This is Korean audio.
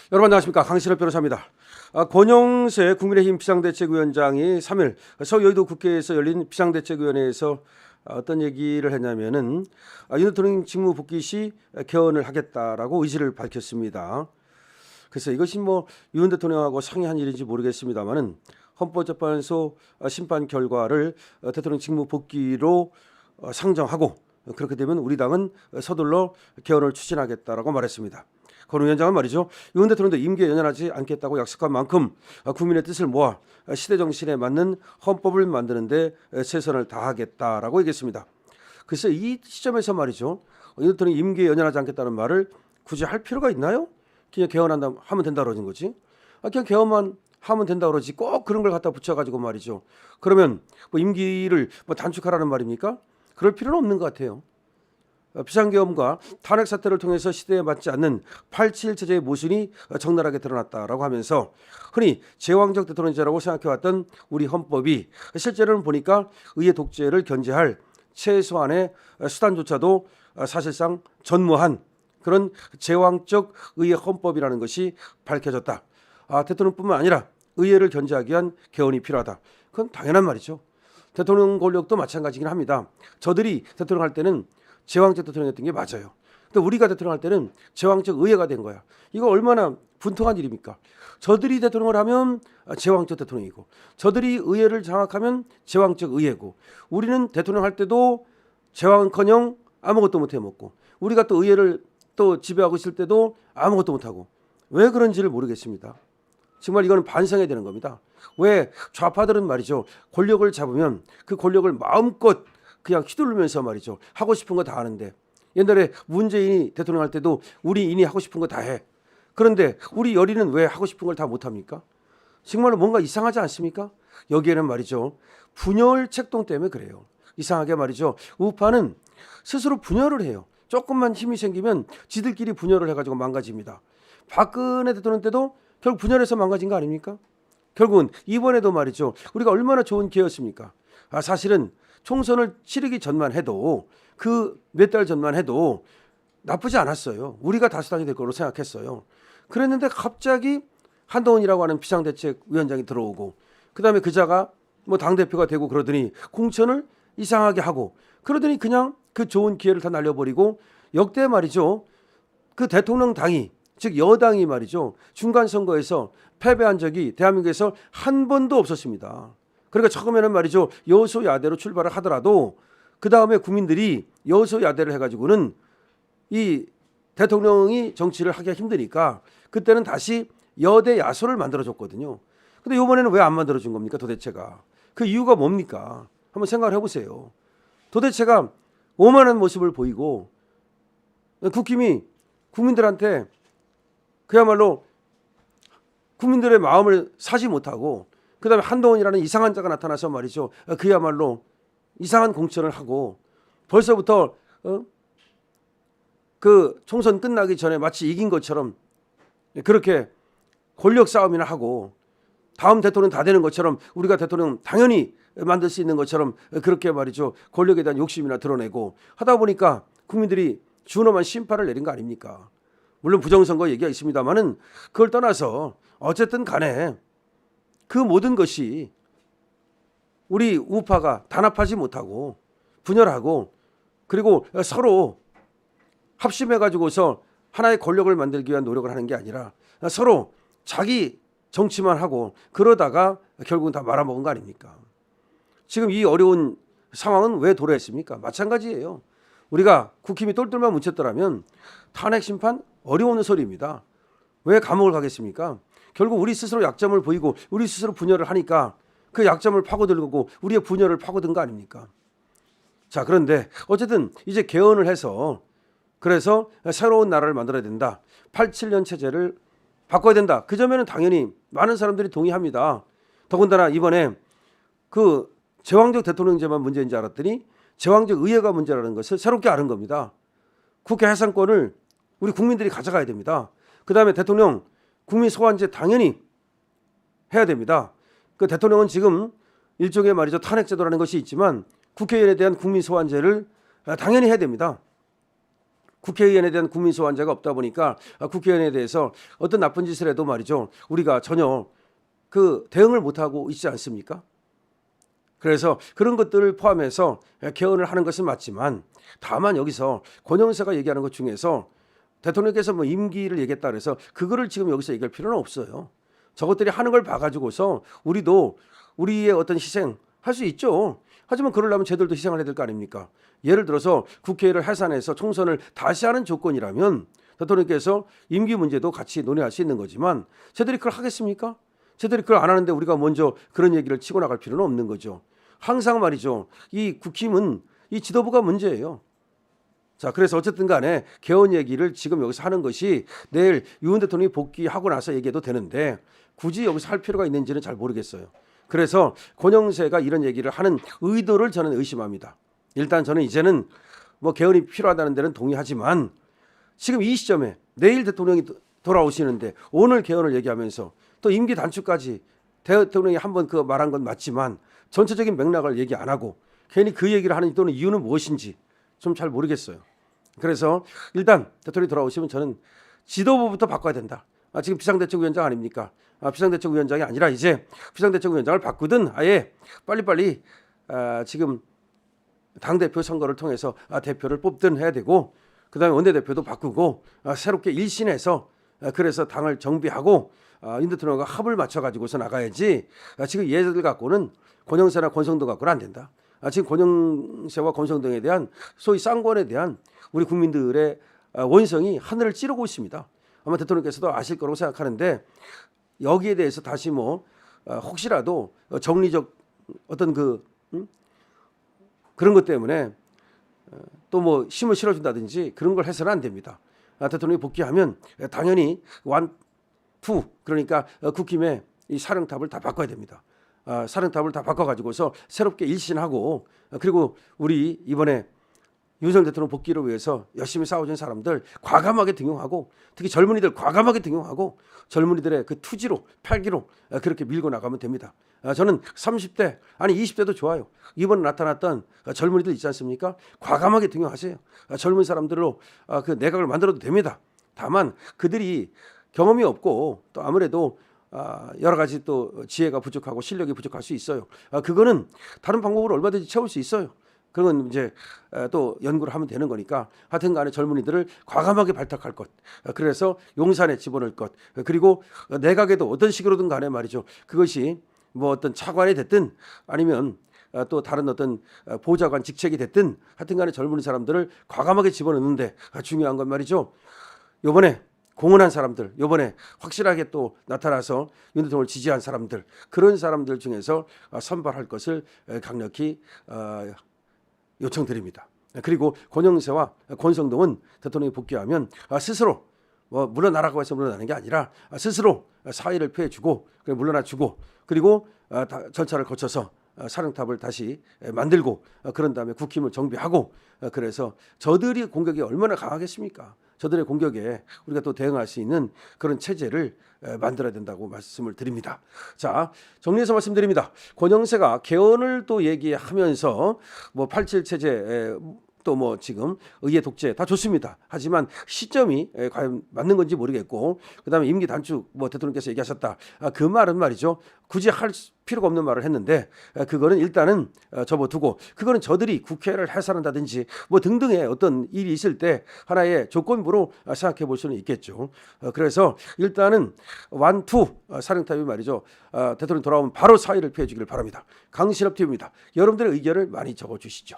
여러분 안녕하십니까, 강신업 변호사입니다. 권영세 국민의힘 비상대책위원장이 3일 서울 여의도 국회에서 열린 비상대책위원회에서 어떤 얘기를 했냐면은 윤 대통령 직무 복귀 시 개헌을 하겠다라고 의지를 밝혔습니다. 그래서 이것이 윤 대통령하고 상의한 일인지 모르겠습니다만은 헌법재판소 심판 결과를 대통령 직무 복귀로 상정하고, 그렇게 되면 우리 당은 서둘러 개헌을 추진하겠다라고 말했습니다. 권 위원장은 말이죠, 윤 대통령도 임기에 연연하지 않겠다고 약속한 만큼 국민의 뜻을 모아 시대 정신에 맞는 헌법을 만드는데 최선을 다하겠다라고 얘기했습니다. 그래서 이 시점에서 말이죠, 윤 대통령이 임기에 연연하지 않겠다는 말을 굳이 할 필요가 있나요? 그냥 개헌한다 하면 된다 그러는 거지. 그냥 개헌만 하면 된다 그러지 꼭 그런 걸 갖다 붙여가지고 말이죠. 그러면 임기를 단축하라는 말입니까? 그럴 필요는 없는 것 같아요. 비상계엄과 탄핵 사태를 통해서 시대에 맞지 않는 8.7 체제의 모순이 적나라하게 드러났다라고 하면서 흔히 제왕적 대통령제라고 생각해왔던 우리 헌법이 실제로는 보니까 의회 독재를 견제할 최소한의 수단조차도 사실상 전무한 그런 제왕적 의회 헌법이라는 것이 밝혀졌다. 대통령뿐만 아니라 의회를 견제하기 위한 개헌이 필요하다. 그건 당연한 말이죠. 대통령 권력도 마찬가지긴 합니다. 저들이 대통령 할 때는 제왕적 대통령이었던 게 맞아요. 근데 우리가 대통령 할 때는 제왕적 의회가 된 거야. 이거 얼마나 분통한 일입니까? 저들이 대통령을 하면 제왕적 대통령이고, 저들이 의회를 장악하면 제왕적 의회고, 우리는 대통령 할 때도 제왕커녕 아무것도 못 해먹고, 우리가 또 의회를 또 지배하고 있을 때도 아무것도 못하고, 왜 그런지를 모르겠습니다. 정말 이거는 반성해야 되는 겁니다. 왜 좌파들은 말이죠, 권력을 잡으면 그 권력을 마음껏 그냥 휘두르면서 말이죠, 하고 싶은 거 다 하는데, 옛날에 문재인이 대통령 할 때도 우리인이 하고 싶은 거 다 해. 그런데 우리 여리는 왜 하고 싶은 걸 다 못합니까? 정말로 뭔가 이상하지 않습니까? 여기에는 말이죠, 분열 책동 때문에 그래요. 이상하게 말이죠, 우파는 스스로 분열을 해요. 조금만 힘이 생기면 지들끼리 분열을 해가지고 망가집니다. 박근혜 대통령 때도 결국 분열해서 망가진 거 아닙니까? 결국은 이번에도 말이죠, 우리가 얼마나 좋은 기회였습니까? 사실은 총선을 치르기 전만 해도, 그 몇 달 전만 해도 나쁘지 않았어요. 우리가 다수당이 될 거로 생각했어요. 그랬는데 갑자기 한동훈이라고 하는 비상대책위원장이 들어오고, 그다음에 그자가 당대표가 되고 그러더니 공천을 이상하게 하고, 그러더니 그냥 그 좋은 기회를 다 날려버리고, 역대 말이죠, 그 대통령 당이, 즉 여당이 말이죠, 중간선거에서 패배한 적이 대한민국에서 한 번도 없었습니다. 그러니까 처음에는 말이죠, 여소야대로 출발을 하더라도 그 다음에 국민들이 여소야대를 해가지고는 이 대통령이 정치를 하기가 힘드니까 그때는 다시 여대 야소를 만들어줬거든요. 근데 이번에는 왜 안 만들어준 겁니까 도대체가? 그 이유가 뭡니까? 한번 생각을 해보세요. 도대체가 오만한 모습을 보이고, 국힘이 국민들한테 그야말로 국민들의 마음을 사지 못하고, 그 다음에 한동훈이라는 이상한 자가 나타나서 말이죠, 그야말로 이상한 공천을 하고, 벌써부터 그 총선 끝나기 전에 마치 이긴 것처럼 그렇게 권력 싸움이나 하고, 다음 대통령 다 되는 것처럼, 우리가 대통령 당연히 만들 수 있는 것처럼 그렇게 말이죠, 권력에 대한 욕심이나 드러내고 하다 보니까 국민들이 준엄한 심판을 내린 거 아닙니까? 물론 부정선거 얘기가 있습니다만은 그걸 떠나서 어쨌든 간에 그 모든 것이 우리 우파가 단합하지 못하고 분열하고, 그리고 서로 합심해 가지고서 하나의 권력을 만들기 위한 노력을 하는 게 아니라 서로 자기 정치만 하고 그러다가 결국은 다 말아먹은 거 아닙니까? 지금 이 어려운 상황은 왜 도래했습니까? 마찬가지예요. 우리가 국힘이 똘똘만 뭉쳤더라면 탄핵 심판 어려운 소리입니다. 왜 감옥을 가겠습니까? 결국 우리 스스로 약점을 보이고 우리 스스로 분열을 하니까 그 약점을 파고들고 우리의 분열을 파고든 거 아닙니까? 자, 그런데 어쨌든 이제 개헌을 해서, 그래서 새로운 나라를 만들어야 된다, 87년 체제를 바꿔야 된다, 그 점에는 당연히 많은 사람들이 동의합니다. 더군다나 이번에 그 제왕적 대통령제만 문제인 줄 알았더니 제왕적 의회가 문제라는 것을 새롭게 아는 겁니다. 국회 해산권을 우리 국민들이 가져가야 됩니다. 그 다음에 대통령 국민 소환제 당연히 해야 됩니다. 그 대통령은 지금 일종의 말이죠, 탄핵제도라는 것이 있지만 국회의원에 대한 국민 소환제를 당연히 해야 됩니다. 국회의원에 대한 국민 소환제가 없다 보니까 국회의원에 대해서 어떤 나쁜 짓을 해도 말이죠. 우리가 전혀 그 대응을 못하고 있지 않습니까? 그래서 그런 것들을 포함해서 개헌을 하는 것은 맞지만 다만 여기서 권영세가 얘기하는 것 중에서 대통령께서 뭐 임기를 얘기했다 그래서 그거를 지금 여기서 얘기할 필요는 없어요. 저것들이 하는 걸 봐가지고서 우리도 우리의 어떤 희생 할 수 있죠. 하지만 그러려면 쟤들도 희생을 해야 될 거 아닙니까? 예를 들어서 국회를 해산해서 총선을 다시 하는 조건이라면 대통령께서 임기 문제도 같이 논의할 수 있는 거지만 쟤들이 그걸 하겠습니까? 쟤들이 그걸 안 하는데 우리가 먼저 그런 얘기를 치고 나갈 필요는 없는 거죠. 항상 말이죠. 이 국힘은 이 지도부가 문제예요. 자, 그래서 어쨌든 간에 개헌 얘기를 지금 여기서 하는 것이 내일 윤 대통령이 복귀하고 나서 얘기해도 되는데 굳이 여기서 할 필요가 있는지는 잘 모르겠어요. 그래서 권영세가 이런 얘기를 하는 의도를 저는 의심합니다. 일단 저는 이제는 뭐 개헌이 필요하다는 데는 동의하지만 지금 이 시점에 내일 대통령이 돌아오시는데 오늘 개헌을 얘기하면서 또 임기 단축까지 대통령이 한번 그 말한 건 맞지만 전체적인 맥락을 얘기 안 하고 괜히 그 얘기를 하는 또는 이유는 무엇인지 좀 잘 모르겠어요. 그래서 일단 대통령이 돌아오시면 저는 지도부부터 바꿔야 된다. 지금 비상대책위원장 아닙니까? 비상대책위원장이 아니라 이제 비상대책위원장을 바꾸든 아예 빨리빨리 지금 당대표 선거를 통해서 대표를 뽑든 해야 되고 그다음에 원내대표도 바꾸고 새롭게 일신해서 그래서 당을 정비하고 윤 대통령과 합을 맞춰가지고서 나가야지 지금 얘들 갖고는 권영세나 권성동 갖고는 안 된다. 지금 권영세와 권성동에 대한 소위 쌍권에 대한 우리 국민들의 원성이 하늘을 찌르고 있습니다. 아마 대통령께서도 아실 거라고 생각하는데 여기에 대해서 다시 뭐 혹시라도 정리적 어떤 그런 것 때문에 또 뭐 힘을 실어준다든지 그런 걸 해서는 안 됩니다. 대통령이 복귀하면 당연히 투 그러니까 국힘의 이 사령탑을 다 바꿔야 됩니다. 사령탑을 다 바꿔가지고서 새롭게 일신하고 그리고 우리 이번에 윤석열 대통령 복귀를 위해서 열심히 싸워준 사람들 과감하게 등용하고 특히 젊은이들 과감하게 등용하고 젊은이들의 그 투지로 팔기로 그렇게 밀고 나가면 됩니다. 저는 30대 아니 20대도 좋아요. 이번에 나타났던 젊은이들 있지 않습니까? 과감하게 등용하세요. 젊은 사람들로 그 내각을 만들어도 됩니다. 다만 그들이 경험이 없고 또 아무래도 여러 가지 또 지혜가 부족하고 실력이 부족할 수 있어요. 그거는 다른 방법으로 얼마든지 채울 수 있어요. 그건 이제 또 연구를 하면 되는 거니까 하여튼 간에 젊은이들을 과감하게 발탁할 것. 그래서 용산에 집어넣을 것. 그리고 내각에도 어떤 식으로든 간에 말이죠. 그것이 뭐 어떤 차관이 됐든 아니면 또 다른 어떤 보좌관 직책이 됐든 하여튼 간에 젊은 사람들을 과감하게 집어넣는데 중요한 건 말이죠. 요번에 공헌한 사람들, 요번에 확실하게 또 나타나서 윤 대통령을 지지한 사람들, 그런 사람들 중에서 선발할 것을 강력히 요청드립니다. 그리고 권영세와 권성동은 대통령이 복귀하면 스스로 뭐 물러나라고 해서 물러나는 게 아니라 스스로 사의를 표해주고 물러나주고 그리고 절차를 거쳐서 사령탑을 다시 만들고 그런 다음에 국힘을 정비하고 그래서 저들이 공격이 얼마나 강하겠습니까? 저들의 공격에 우리가 또 대응할 수 있는 그런 체제를 만들어야 된다고 말씀을 드립니다. 자, 정리해서 말씀드립니다. 권영세가 개헌을 또 얘기하면서 뭐 87 체제 또 뭐 지금 의회 독재 다 좋습니다. 하지만 시점이 과연 맞는 건지 모르겠고 그다음에 임기 단축 뭐 대통령께서 얘기하셨다. 그 말은 말이죠. 굳이 할 필요가 없는 말을 했는데 그거는 일단은 접어두고 그거는 저들이 국회를 해산한다든지 뭐 등등의 어떤 일이 있을 때 하나의 조건부로 생각해 볼 수는 있겠죠. 그래서 일단은 완투 사령탑이 말이죠. 대통령 돌아오면 바로 사의를 표해 주기를 바랍니다. 강신업 TV입니다. 여러분들의 의견을 많이 적어주시죠.